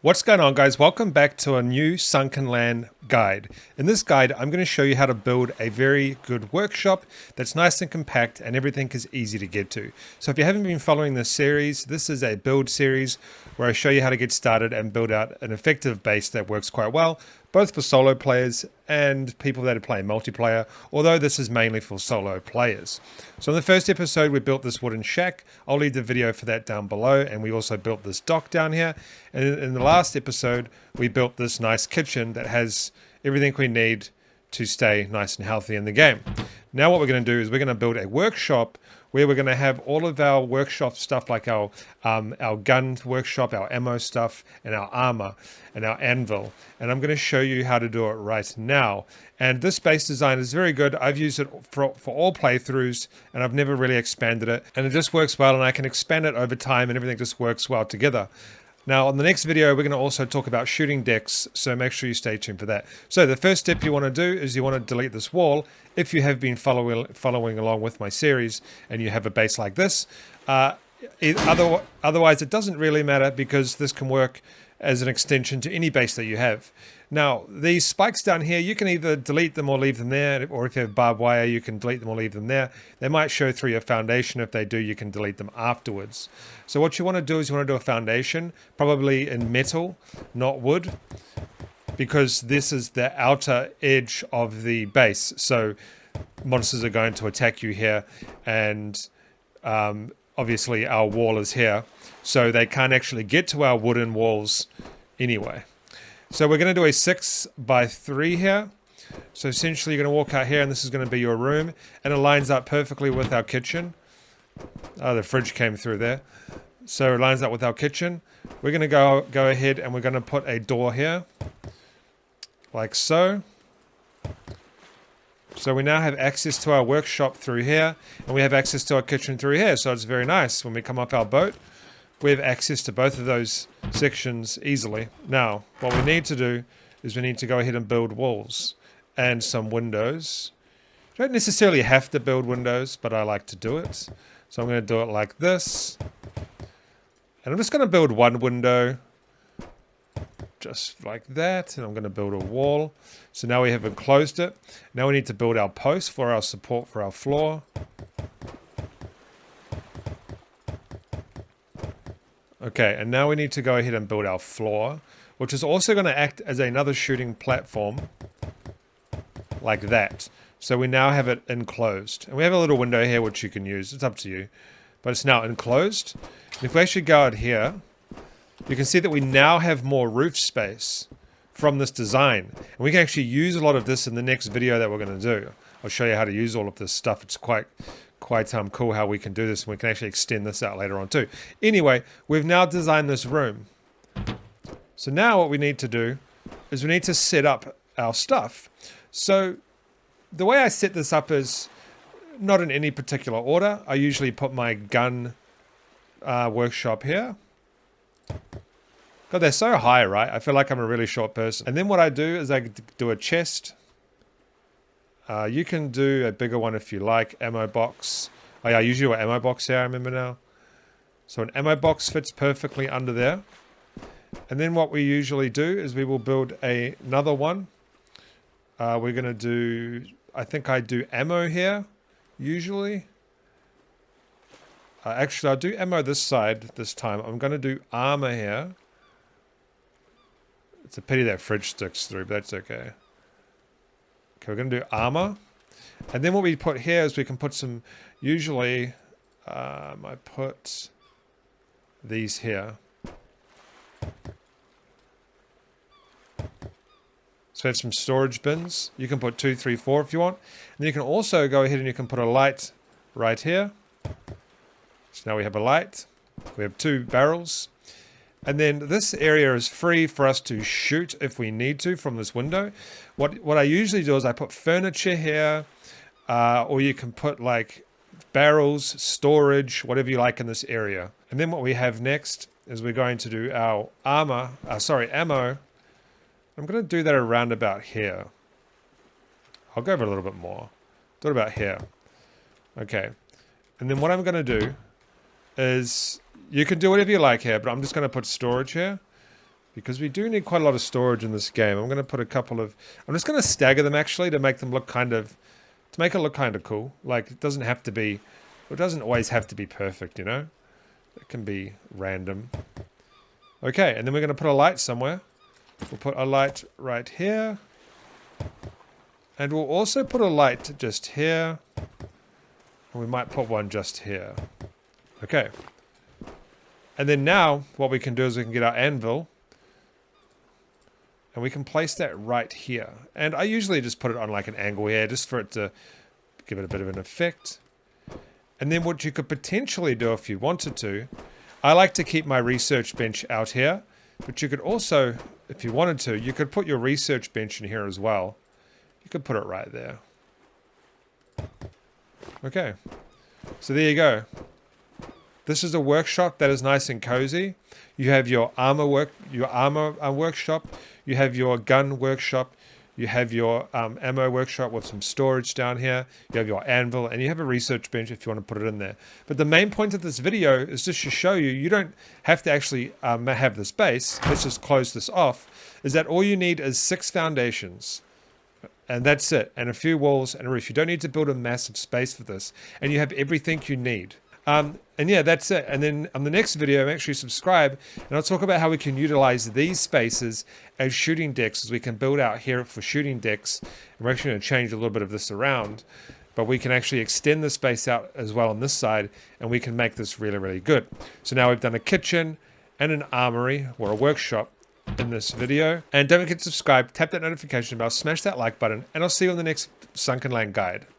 What's going on, guys? Welcome back to a new Sunkenland guide. In this guide, I'm going to show you how to build a very good workshop that's nice and compact and everything is easy to get to. So if you haven't been following this series, this is a build series where I show you how to get started and build out an effective base that works quite well, both for solo players and people that are playing multiplayer, although this is mainly for solo players. So in the first episode, we built this wooden shack. I'll leave the video for that down below, and we also built this dock down here. And in the last episode, we built this nice kitchen that has everything we need to stay nice and healthy in the game. Now what we're going to do is we're going to build a workshop where we're going to have all of our workshop stuff, like our gun workshop, our ammo stuff, and our armor, and our anvil. And I'm going to show you how to do it right now. And this base design is very good. I've used it for all playthroughs, and I've never really expanded it. And it just works well, and I can expand it over time, and everything just works well together. Now, on the next video, we're going to also talk about shooting decks, so make sure you stay tuned for that. So the first step you want to do is you want to delete this wall if you have been following along with my series and you have a base like this. Otherwise, it doesn't really matter because this can work as an extension to any base that you have. Now, these spikes down here, you can either delete them or leave them there, or if you have barbed wire, you can delete them or leave them there. They might show through your foundation. If they do, you can delete them afterwards. So what you want to do is you want to do a foundation, probably in metal, not wood, because this is the outer edge of the base. So monsters are going to attack you here, and obviously our wall is here, so they can't actually get to our wooden walls anyway. So we're going to do a 6x3 here. So essentially you're going to walk out here, and this is going to be your room, and it lines up perfectly with our kitchen. Oh, the fridge came through there. So it lines up with our kitchen. We're going to go ahead and we're going to put a door here, like so. So we now have access to our workshop through here, and we have access to our kitchen through here. So it's very nice. When we come off our boat, we have access to both of those sections easily. Now, what we need to do is we need to go ahead and build walls and some windows. You don't necessarily have to build windows, but I like to do it. So I'm going to do it like this. And I'm just going to build one window, just like that. And I'm going to build a wall. So now we have enclosed it. Now we need to build our post for our support for our floor. Okay, and now we need to go ahead and build our floor, which is also going to act as another shooting platform, like that. So we now have it enclosed. And we have a little window here which you can use. It's up to you. But it's now enclosed. And if we actually go out here, you can see that we now have more roof space from this design. And we can actually use a lot of this in the next video that we're going to do. I'll show you how to use all of this stuff. It's quite cool how we can do this, and we can actually extend this out later on too. Anyway, we've now designed this room. So now what we need to do is we need to set up our stuff. So the way I set this up is not in any particular order. I usually put my gun workshop here. God, they're so high, right? I feel like I'm a really short person. And then what I do is I do a chest. You can do a bigger one if you like. Ammo box. Oh yeah, I usually do an ammo box here, I remember now. So an ammo box fits perfectly under there. And then what we usually do is we will build another one. We're going to do, I think I do ammo here, usually. Actually, I'll do ammo this side this time. I'm going to do armor here. It's a pity that fridge sticks through, but that's okay. Okay, we're going to do armor. And then what we put here is we can put some, usually, I put these here. So we have some storage bins. You can put 2, 3, 4 if you want. And you can also go ahead and you can put a light right here. So now we have a light. We have 2 barrels. And then this area is free for us to shoot if we need to from this window. What I usually do is I put furniture here, or you can put like barrels, storage, whatever you like in this area. And then what we have next is we're going to do our ammo. I'm going to do that around about here. I'll go over a little bit more. Do it about here. Okay. And then what I'm going to do is, you can do whatever you like here, but I'm just going to put storage here. because we do need quite a lot of storage in this game. I'm going to put a couple of... I'm just going to stagger them actually to make them look kind of... To make it look kind of cool. Like, it doesn't have to be... It doesn't always have to be perfect, you know? It can be random. Okay, and then we're going to put a light somewhere. We'll put a light right here. And we'll also put a light just here. And we might put one just here. Okay. And then now, what we can do is we can get our anvil. And we can place that right here. And I usually just put it on like an angle here, just for it to give it a bit of an effect. And then what you could potentially do if you wanted to, I like to keep my research bench out here. But you could also, if you wanted to, you could put your research bench in here as well. You could put it right there. Okay. So there you go. This is a workshop that is nice and cozy. You have your armor workshop. You have your gun workshop. You have your ammo workshop with some storage down here. You have your anvil, and you have a research bench if you want to put it in there. But the main point of this video is just to show you, you don't have to actually have this base. Let's just close this off. Is that all you need is 6 foundations. And that's it. And a few walls and a roof. You don't need to build a massive space for this. And you have everything you need. And yeah, that's it. And then on the next video, make sure you subscribe, and I'll talk about how we can utilize these spaces as shooting decks, as we can build out here for shooting decks. And we're actually going to change a little bit of this around, but we can actually extend the space out as well on this side, and we can make this really, really good. So now we've done a kitchen and an armory, or a workshop, in this video. And don't forget to subscribe, tap that notification bell, smash that like button, and I'll see you on the next Sunkenland guide.